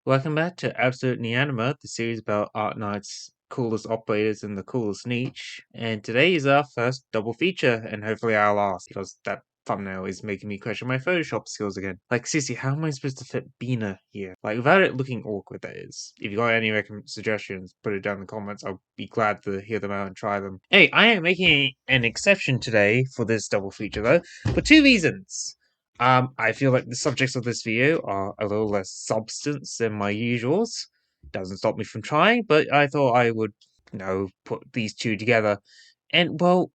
Welcome back to Absolute Neanima, the series about Arknight's coolest operators in the coolest niche. And today is our first double feature, and hopefully our last, because that thumbnail is making me question my Photoshop skills again. Like, Sissy, how am I supposed to fit Bina here? Like, without it looking awkward, that is. If you got any suggestions, put it down in the comments. I'll be glad to hear them out and try them. Hey, I am making an exception today for this double feature, though, for two reasons. I feel like the subjects of this video are a little less substance than my usuals. Doesn't stop me from trying, but I thought I would, put these two together. And, well,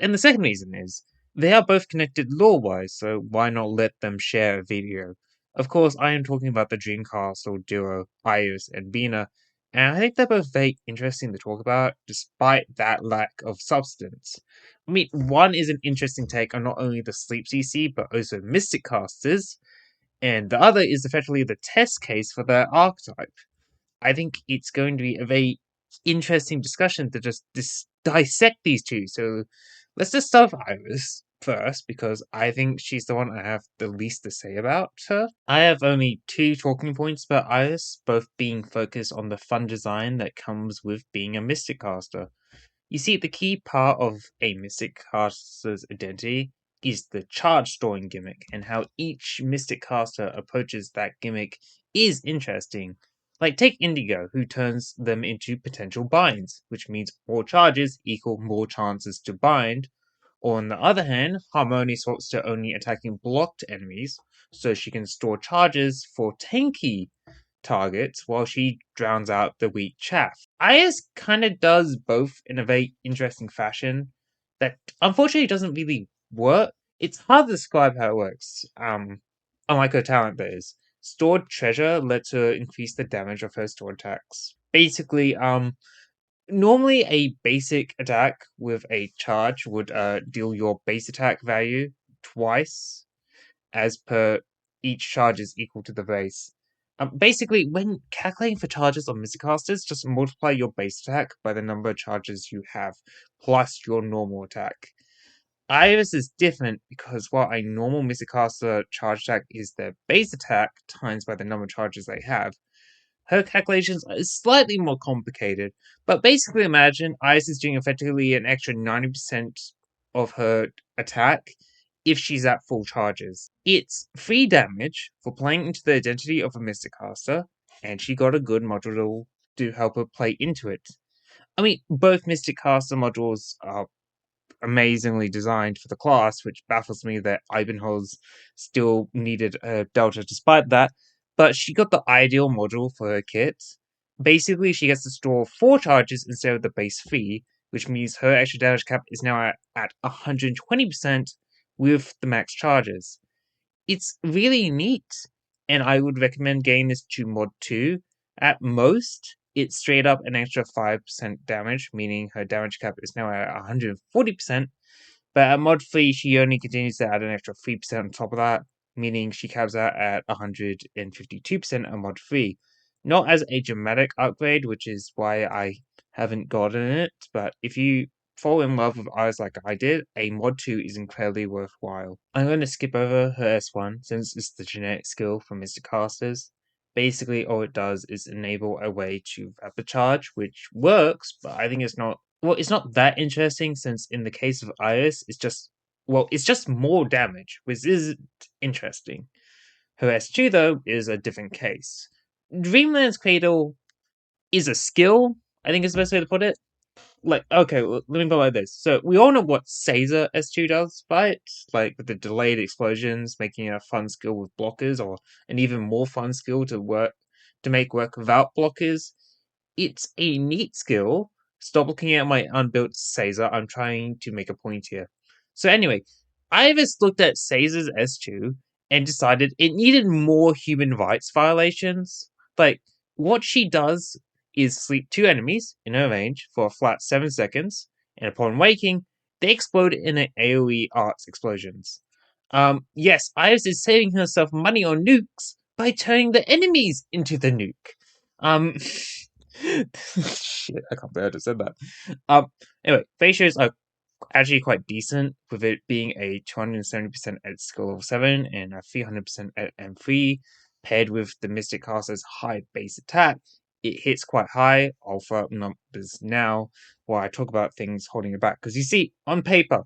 and the second reason is, they are both connected lore-wise, so why not let them share a video? Of course, I am talking about the Dreamcastle duo, Iris and Bina, and I think they're both very interesting to talk about, despite that lack of substance. I mean, one is an interesting take on not only the Sleep CC, but also Mystic Casters, and the other is effectively the test case for their archetype. I think it's going to be a very interesting discussion to just dissect these two. So let's just start with Iris first, because I think she's the one I have the least to say about her. I have only two talking points about Iris, both being focused on the fun design that comes with being a Mystic Caster. You see, the key part of a Mystic Caster's identity is the charge storing gimmick, and how each Mystic Caster approaches that gimmick is interesting. Like, take Indigo, who turns them into potential binds, which means more charges equal more chances to bind. Or on the other hand, Harmony swaps to only attacking blocked enemies, so she can store charges for tanky targets while she drowns out the weak chaff. Ayas kind of does both in a very interesting fashion that unfortunately doesn't really work. It's hard to describe how it works. Unlike her talent base, stored treasure lets her increase the damage of her stored attacks. Basically, normally a basic attack with a charge would deal your base attack value twice as per each charge is equal to the base. Basically, when calculating for charges on Mysticasters, just multiply your base attack by the number of charges you have, plus your normal attack. Iris is different because while a normal Mysticaster charge attack is their base attack times by the number of charges they have, her calculations are slightly more complicated. But basically, imagine Iris is doing effectively an extra 90% of her attack if she's at full charges. It's free damage for playing into the identity of a Mysticaster, and she got a good module to help her play into it. I mean, both Mysticaster modules are amazingly designed for the class, which baffles me that Ivanhoe still needed a Delta despite that. But she got the ideal module for her kit. Basically, she gets to store 4 charges instead of the base 3, which means her extra damage cap is now at 120% with the max charges. It's really neat, and I would recommend getting this to mod 2. At most, it's straight up an extra 5% damage, meaning her damage cap is now at 140%, but at mod 3, she only continues to add an extra 3% on top of that, meaning she caps out at 152% on mod 3. Not as a dramatic upgrade, which is why I haven't gotten it, but if you fall in love with Iris like I did, a mod 2 is incredibly worthwhile. I'm going to skip over her S1 since it's the genetic skill for Mystic Casters. Basically, all it does is enable a way to rapid charge, which works, but I think it's not that interesting since in the case of Iris, it's just more damage, which isn't interesting. Her S2, though, is a different case. Dreamland's Cradle is a skill, I think is the best way to put it. Like, okay, well, let me put it like this. So, we all know what Caesar S2 does, right? Like, with the delayed explosions, making it a fun skill with blockers, or an even more fun skill to make work without blockers. It's a neat skill. Stop looking at my unbuilt Caesar. I'm trying to make a point here. So anyway, Iris looked at Caesar's S2 and decided it needed more human rights violations. Like, what she does is sleep 2 enemies in her range for a flat 7 seconds, and upon waking, they explode in an AoE arts explosions. Yes, Iris is saving herself money on nukes by turning the enemies into the nuke. Shit, I can't believe I just said that. Anyway, face shows are actually quite decent, with it being a 270% at skill level 7 and a 300% at M3. paired with the Mystic Caster's high base attack, it hits quite high. I'll throw up numbers now while I talk about things holding it back. Because you see, on paper,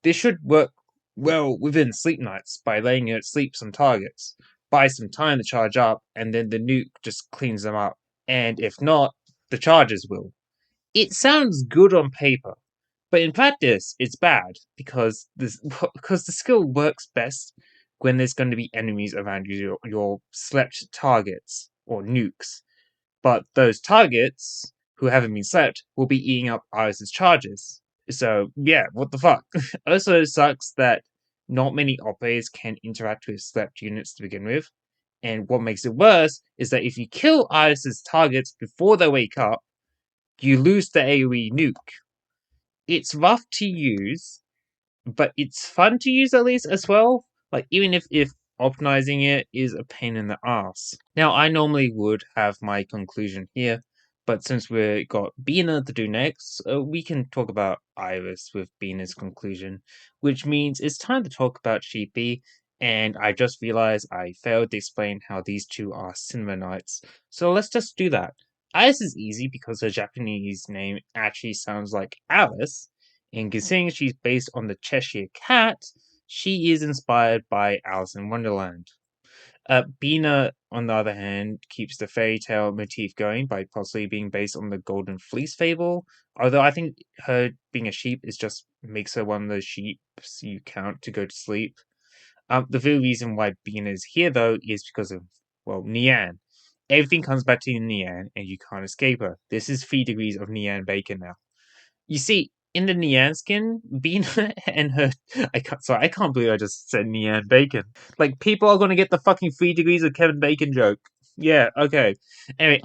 this should work well within Sleep Knights by letting it sleep some targets, buy some time to charge up, and then the nuke just cleans them up. And if not, the charges will. It sounds good on paper, but in practice, it's bad because because the skill works best when there's going to be enemies around your slept targets or nukes. But those targets who haven't been slept will be eating up Iris's charges. So yeah, what the fuck? Also, it sucks that not many operators can interact with slept units to begin with. And what makes it worse is that if you kill Iris's targets before they wake up, you lose the AoE nuke. It's rough to use, but it's fun to use at least as well. Like, even if optimizing it is a pain in the ass. Now, I normally would have my conclusion here, but since we got Bina to do next, we can talk about Iris with Bina's conclusion, which means it's time to talk about Sheepy. And I just realized I failed to explain how these two are cinema knights. So let's just do that. Iris is easy because her Japanese name actually sounds like Alice, and considering she's based on the Cheshire Cat, she is inspired by Alice in Wonderland. Bina, on the other hand, keeps the fairy tale motif going by possibly being based on the Golden Fleece fable. Although I think her being a sheep is just makes her one of those sheep you count to go to sleep. The real reason why Bina is here, though, is because of, well, Nian. Everything comes back to Nian, and you can't escape her. This is 3 degrees of Nian bacon now. You see, in the Nian skin, Bina and her I can't believe I just said Nian Bacon. Like, people are gonna get the fucking 3 degrees of Kevin Bacon joke. Yeah, okay. Anyway,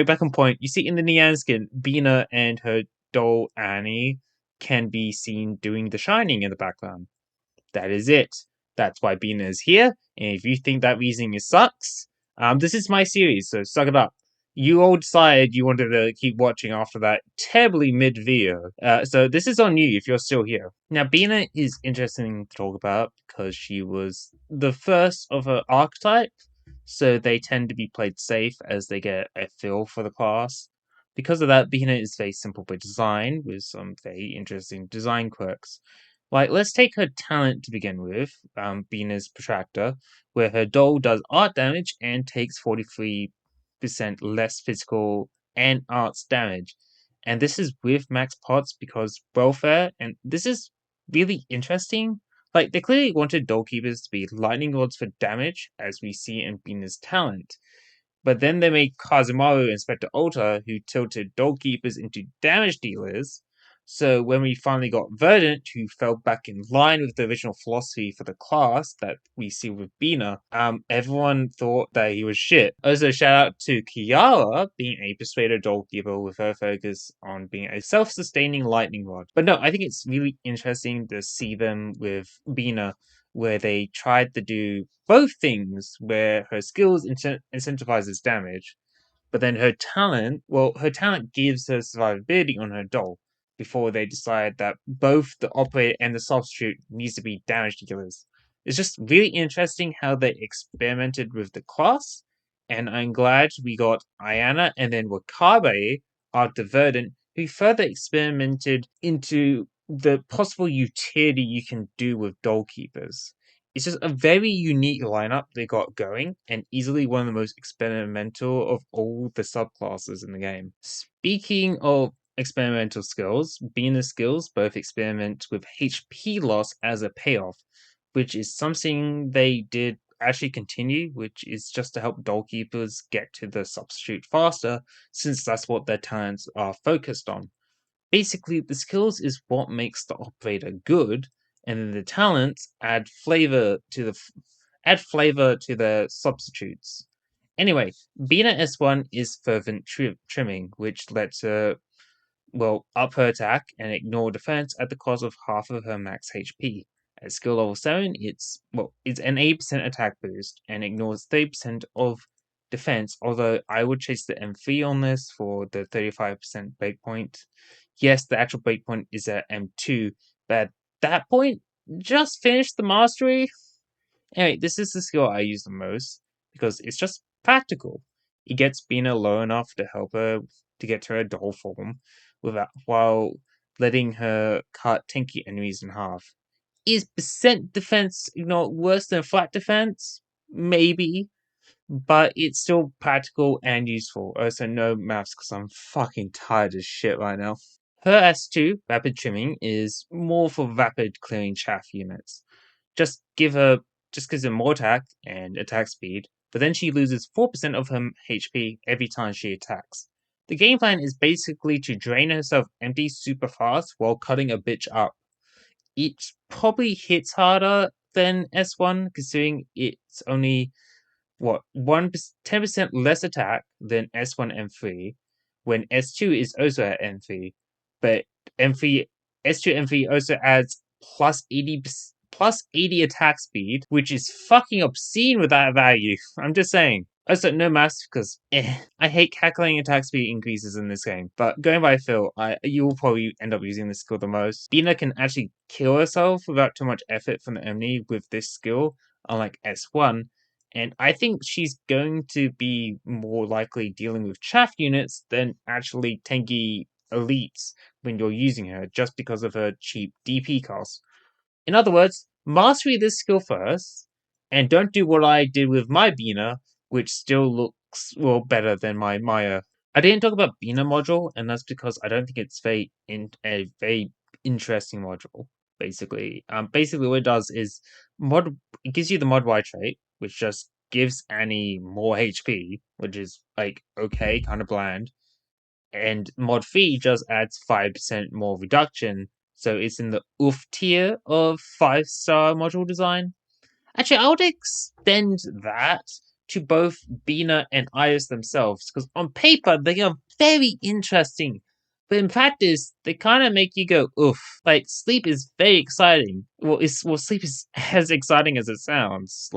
back on point. You see, in the Nian skin, Bina and her doll Annie can be seen doing the shining in the background. That is it. That's why Bina is here. And if you think that reasoning sucks, this is my series, so suck it up. You all decided you wanted to keep watching after that terribly mid video. So this is on you if you're still here. Now, Bina is interesting to talk about because she was the first of her archetype, so they tend to be played safe as they get a feel for the class. Because of that, Bina is very simple by design with some very interesting design quirks. Like, let's take her talent to begin with, Bina's Protractor, where her doll does art damage and takes 43% less physical and arts damage. And this is with max pots because welfare, and this is really interesting. Like, they clearly wanted doll keepers to be lightning rods for damage, as we see in Bina's talent. But then they made Kazemaru Inspector Ultra, who tilted doll keepers into damage dealers. So when we finally got Verdant, who fell back in line with the original philosophy for the class that we see with Bina, everyone thought that he was shit. Also, shout out to Kiara being a persuader doll keeper with her focus on being a self-sustaining lightning rod. But no, I think it's really interesting to see them with Bina, where they tried to do both things, where her skills incentivizes damage, but then her talent gives her survivability on her doll before they decide that both the operator and the substitute needs to be damage dealers. It's just really interesting how they experimented with the class, and I'm glad we got Ayana and then Wakabe after Verdant, who further experimented into the possible utility you can do with doll keepers. It's just a very unique lineup they got going, and easily one of the most experimental of all the subclasses in the game. Speaking of experimental skills, Bina's skills both experiment with HP loss as a payoff, which is something they did actually continue, which is just to help doll keepers get to the substitute faster, since that's what their talents are focused on. Basically, the skills is what makes the operator good, and then the talents add flavor to the substitutes. Anyway, Bina S1 is fervent trimming, which lets her up her attack and ignore defense at the cost of half of her max HP. At skill level 7, it's an 8% attack boost and ignores 30% of defense, although I would chase the M3 on this for the 35% breakpoint. Yes, the actual breakpoint is at M2, but at that point, just finish the mastery. Anyway, this is the skill I use the most because it's just practical. It gets Bina low enough to help her to get to her doll form without while letting her cut tanky enemies in half. Is percent defense, worse than flat defense? Maybe, but it's still practical and useful. Also, no maths because I'm fucking tired as shit right now. Her S2, Rapid Trimming, is more for rapid clearing chaff units. Just give her just gives her more attack and attack speed, but then she loses 4% of her HP every time she attacks. The game plan is basically to drain herself empty super fast while cutting a bitch up. It probably hits harder than S1, considering it's only 10% less attack than S1 M3, when S2 is also at M3, but M3 S2 M3 also adds plus 80 attack speed, which is fucking obscene with that value. I'm just saying. Also, no maths because I hate calculating attack speed increases in this game. But going by Phil, you will probably end up using this skill the most. Bina can actually kill herself without too much effort from the enemy with this skill, unlike S1. And I think she's going to be more likely dealing with chaff units than actually tanky elites when you're using her, just because of her cheap DP cost. In other words, mastery this skill first, and don't do what I did with my Bina, which still looks better than my Maya. I didn't talk about Bina module, and that's because I don't think it's a very interesting module. Basically what it does is it gives you the mod Y trait, which just gives Annie more HP, which is like okay, kind of bland. And mod fee just adds 5% more reduction, so it's in the oof tier of 5-star module design. Actually, I would extend that to both Bina and Iris themselves, because on paper they are very interesting. But in practice, they kind of make you go oof. Like sleep is very exciting. Sleep is as exciting as it sounds.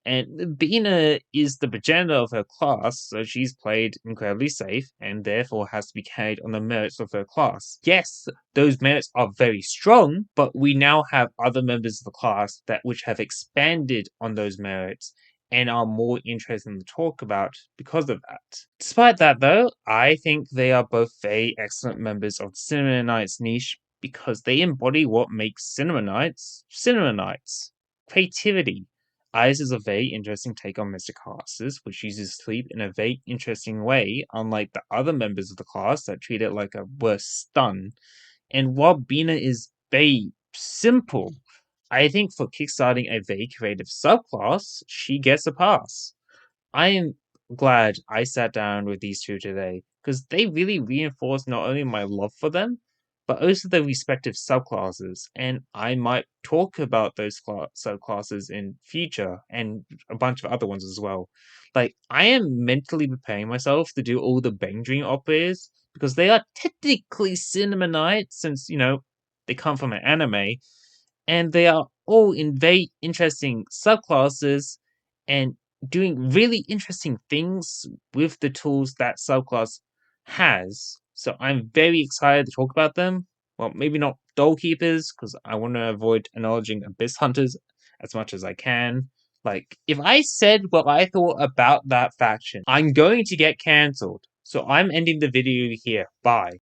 And Bina is the progenitor of her class, so she's played incredibly safe and therefore has to be carried on the merits of her class. Yes, those merits are very strong, but we now have other members of the class which have expanded on those merits and are more interesting to talk about because of that. Despite that, though, I think they are both very excellent members of the Cinema Knights niche because they embody what makes Cinema Knights Cinema Knights. Creativity. Iris is a very interesting take on Mystic classes, which uses sleep in a very interesting way, unlike the other members of the class that treat it like a worse stun. And while Bina is very simple, I think for kickstarting a very creative subclass, she gets a pass. I am glad I sat down with these two today because they really reinforce not only my love for them, but also their respective subclasses. And I might talk about those subclasses in future and a bunch of other ones as well. Like, I am mentally preparing myself to do all the Bang Dream operas because they are technically Cinema Knights since, they come from an anime and they are all in very interesting subclasses and doing really interesting things with the tools that subclass has. So I'm very excited to talk about them. Well, maybe not Doll Keepers, because I want to avoid acknowledging Abyss Hunters as much as I can. Like, if I said what I thought about that faction, I'm going to get cancelled. So I'm ending the video here. Bye.